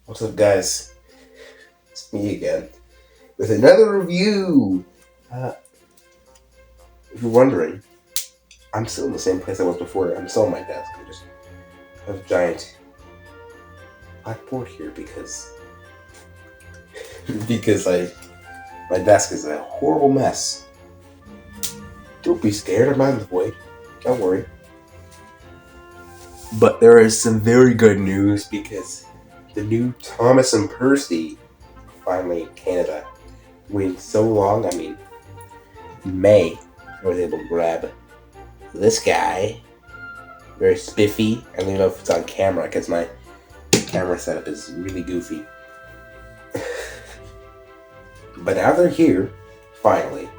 What's up, guys? It's me again with another review. If you're wondering, I'm still in the same place I was before. I'm still on my desk. I just have a giant blackboard here because my desk is a horrible mess. Don't be scared. I'm out of the way. Don't worry. But there is some very good news because the new Thomas and Percy finally in Canada. Waited so long. I mean, in May, I was able to grab this guy. Very spiffy. I don't even know if it's on camera because my camera setup is really goofy. But now they're here, finally.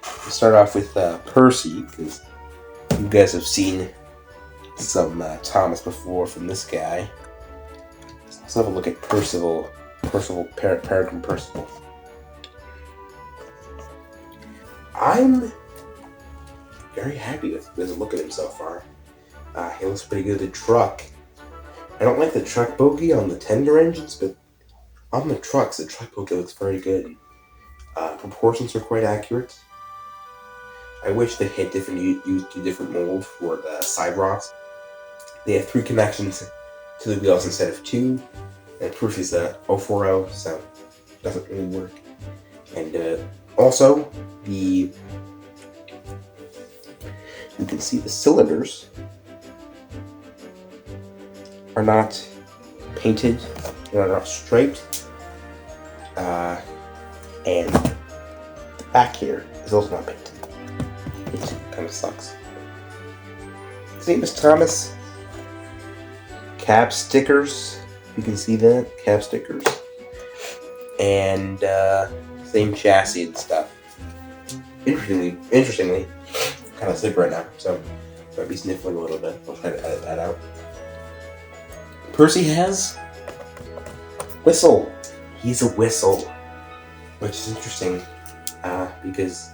We'll start off with Percy, because you guys have seen some Thomas before from this guy. Let's have a look at Peregrine Percival. I'm very happy with the look at him so far. He looks pretty good. The truck. I don't like the truck bogey on the tender engines, but on the trucks, the truck bogey looks very good. Proportions are quite accurate. I wish they had used a different mold for the side rods. They have 3 connections to the wheels instead of 2. And Percy's a 040, so it doesn't really work. And also, you can see the cylinders are not painted, they're not striped, and the back here is also not painted, which kind of sucks. His name is Thomas. Cab stickers, you can see that, cab stickers, and same chassis and stuff. Interestingly, kind of sick right now, so I might be sniffling a little bit. I'll try to edit that out. Percy has whistle. He's a whistle, which is interesting because,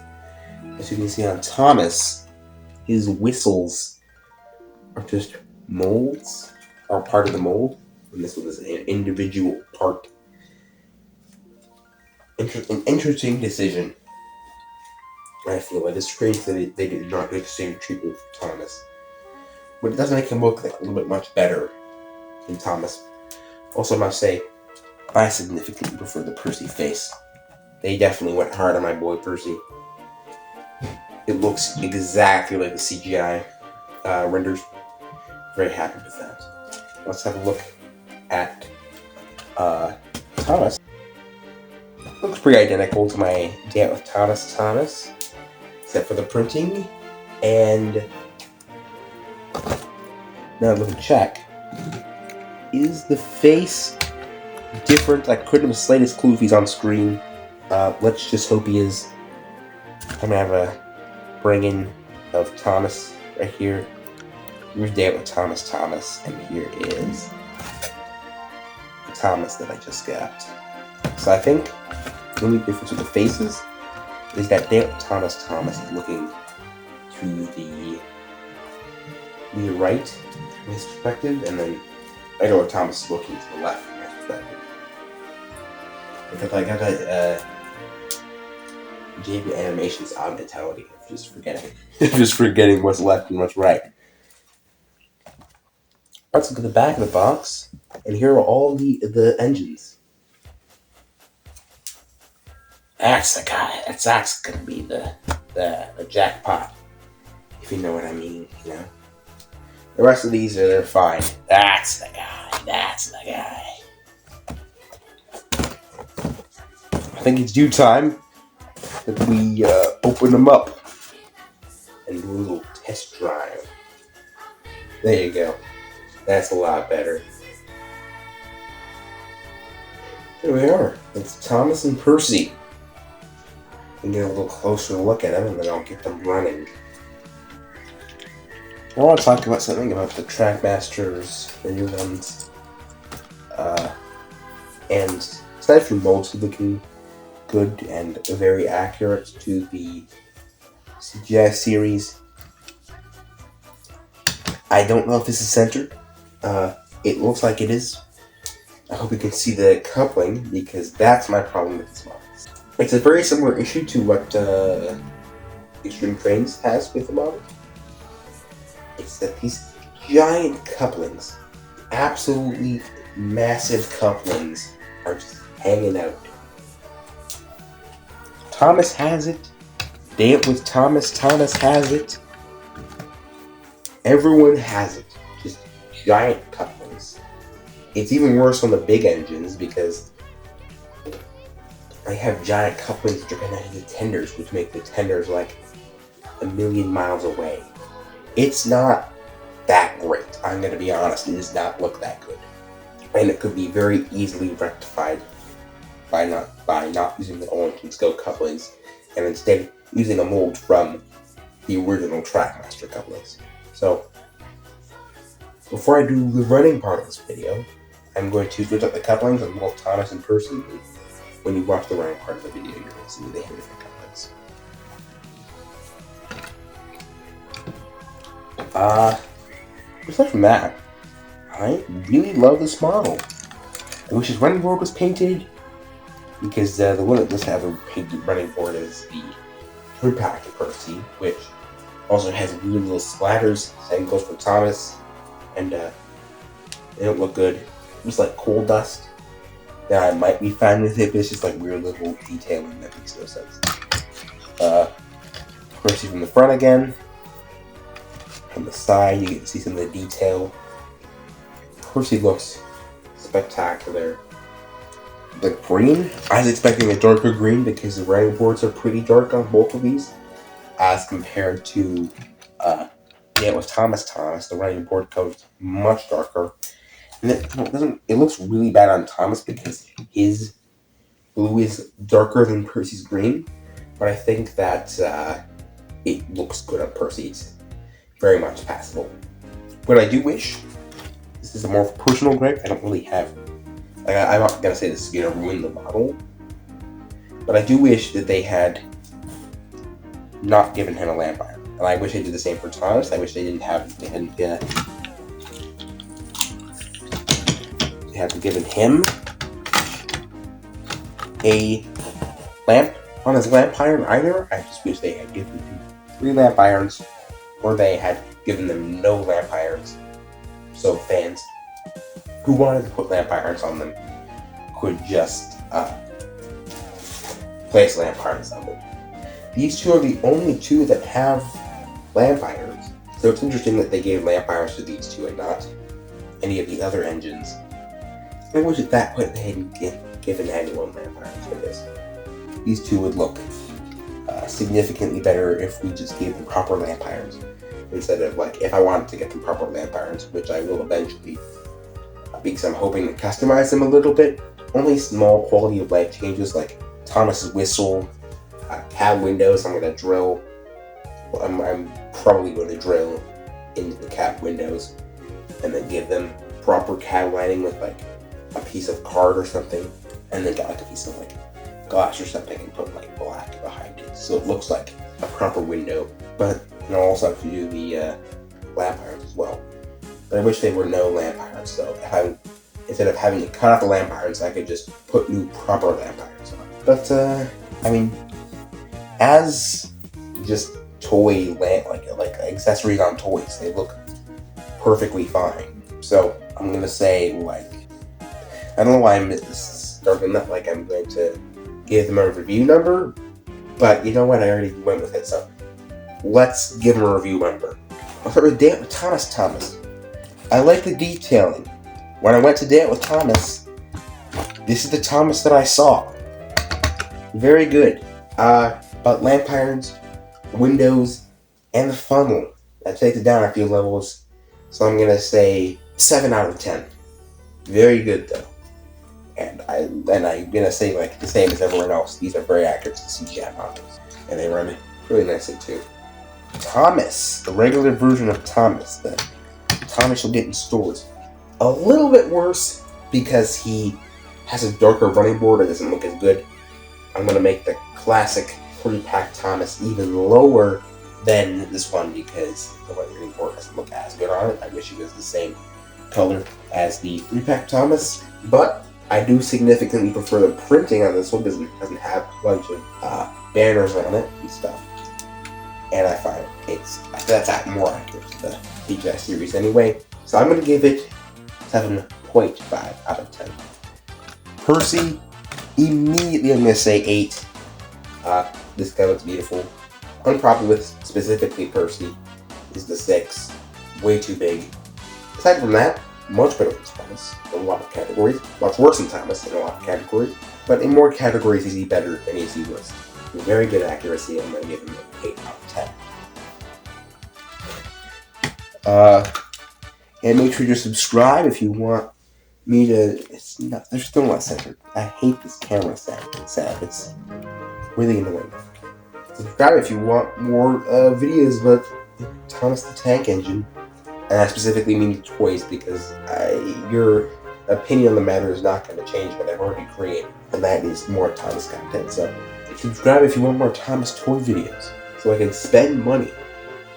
as you can see on Thomas, his whistles are just molds, are part of the mold, and this one is an individual part. An interesting decision. I feel like it's strange that they did not get the same treatment for Thomas, but it does make him look like a little bit much better than Thomas. Also, I must say, I significantly prefer the Percy face. They definitely went hard on my boy Percy. It looks exactly like the CGI renders. Very happy with that. Let's have a look at Thomas. Looks pretty identical to my Date with Thomas, except for the printing. And now let me check. Is the face different? I couldn't have the slightest clue if he's on screen. Let's just hope he is. I'm gonna have a bring in of Thomas right here. Here's Date with Thomas, and here is the Thomas that I just got. So I think the only difference with the faces is that Date with Thomas is looking to the right from his perspective, and then regular Thomas is looking to the left from his perspective. Because I got that JB Animations odd mentality of just forgetting what's left and what's right. Let's look at the back of the box, and here are all the engines. That's the guy. That's gonna be the jackpot, if you know what I mean. You know. The rest of these they're fine. That's the guy. I think it's due time that we open them up and do a little test drive. There you go. That's a lot better. Here we are. It's Thomas and Percy. We can get a little closer look at them, and then I'll get them running. I want to talk about something about the Trackmasters, the new ones. And aside from most looking good and very accurate to the CGI series, I don't know if this is centered. It looks like it is, I hope you can see the coupling, because that's my problem with this model. It's a very similar issue to what Extreme Trains has with the model. It's that these giant couplings, absolutely massive couplings, are just hanging out. Thomas has it. Day It With Thomas has it. Everyone has it. Just giant couplings. It's even worse on the big engines because I have giant couplings that are connected to tenders, which make the tenders like a million miles away. It's not that great. I'm going to be honest. It does not look that good. And it could be very easily rectified by not using the old and scope couplings and instead using a mold from the original Trackmaster couplings. So, before I do the running part of this video, I'm going to switch up the couplings on both Thomas and Percy. When you watch the running part of the video, you're going to see they have different couplings. Aside from that, I really love this model. I wish his running board was painted, because the one that does have a painted running board is the third pack of Percy, which also has weird little splatters. Same goes for Thomas, and they don't look good. It's like coal dust. Now I might be fine with it, but it's just like weird little detailing that makes no sense. Percy from the front again. From the side, you can see some of the detail. Percy looks spectacular. The green, I was expecting a darker green because the running boards are pretty dark on both of these, as compared to with Thomas, the running board coat much darker. And it looks really bad on Thomas because his blue is darker than Percy's green, but I think that it looks good on Percy. It's very much passable. But I do wish, this is a more personal gripe, I don't really have, I'm not going to say this is going to ruin the model, but I do wish that they had not given him a lamp iron. And I wish they did the same for Thomas. I wish they hadn't given him a lamp on his lamp iron either. I just wish they had given him 3 lamp irons, or they had given them no lamp irons. So fans who wanted to put lamp irons on them could just place lamp irons on them. These two are the only two that have lamp irons. So it's interesting that they gave lamp irons to these two and not any of the other engines. I wish at that point they hadn't given anyone lamp irons for this. These two would look significantly better if we just gave them proper lamp irons. Instead of, like, if I wanted to get them proper lamp irons, which I will eventually, because I'm hoping to customize them a little bit. Only small quality of life changes, like Thomas's whistle, cab windows. I'm going to drill. Well, I'm probably going to drill into the cab windows and then give them proper cab lining with like a piece of card or something, and then get like a piece of like glass or something and put like black behind it, so it looks like a proper window. But I'll also have to do the lamp irons as well. But I wish there were no lamp irons, so instead of having to cut out the lamp irons, I could just put new proper lamp irons on. But I mean, as just toy lamp, like accessories on toys, they look perfectly fine. So I'm gonna say, like, I don't know why I'm starting that like I'm going to give them a review number, but you know what? I already went with it, so let's give them a review number. I'll start with Thomas. I like the detailing. When I went to date with Thomas, this is the Thomas that I saw. Very good. But lamp irons, windows, and the funnel, that takes it down a few levels. So I'm gonna say 7 out of 10. Very good though. And I'm gonna say, like, the same as everyone else. These are very accurate to CGI models, and they run really nicely too. Thomas, the regular version of Thomas, the Thomas you'll get in stores. A little bit worse because he has a darker running board. It doesn't look as good. I'm gonna make the classic 3-pack Thomas even lower than this one because the running board doesn't look as good on it. I wish it was the same color as the 3-pack Thomas, but I do significantly prefer the printing on this one because it doesn't have a bunch of banners on it and stuff. And I find that's more accurate to the PGI series anyway. So I'm going to give it 7.5 out of 10. Percy, immediately I'm going to say 8. This guy looks beautiful. I'm probably with specifically Percy is the 6. Way too big. Aside from that, much better than Thomas in a lot of categories. Much worse than Thomas in a lot of categories. But in more categories, is he better than he was. Very good accuracy. I'm going to give him an 8 out of 10. And make sure to subscribe if you want me to. There's still not censored. I hate this camera sound. It's really annoying. Subscribe if you want more videos about Thomas the Tank Engine. And I specifically mean the toys because your opinion on the matter is not going to change what I've already created. And that is more Thomas content. So subscribe if you want more Thomas toy videos. So I can spend money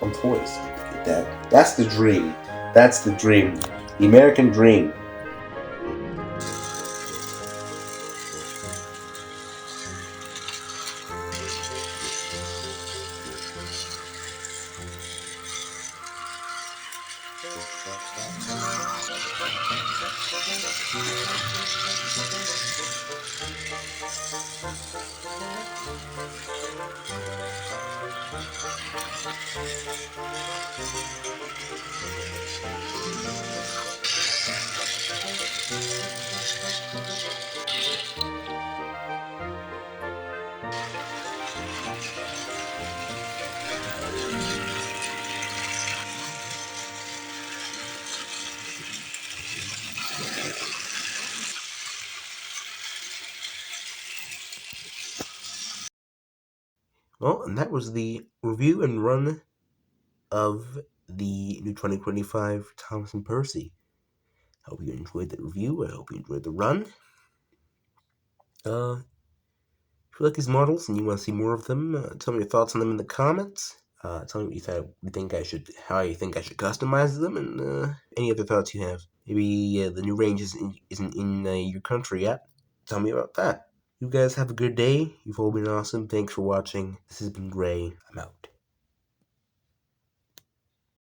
on toys. Get that. That's the dream. That's the dream. The American dream. Well, and that was the review and run of the new 2025 Thomas and Percy. I hope you enjoyed the review. I hope you enjoyed the run. If you like these models and you want to see more of them, tell me your thoughts on them in the comments. Tell me how you think I should customize them, and any other thoughts you have. Maybe the new range isn't in your country yet. Tell me about that. You guys have a good day. You've all been awesome. Thanks for watching. This has been Gray. I'm out.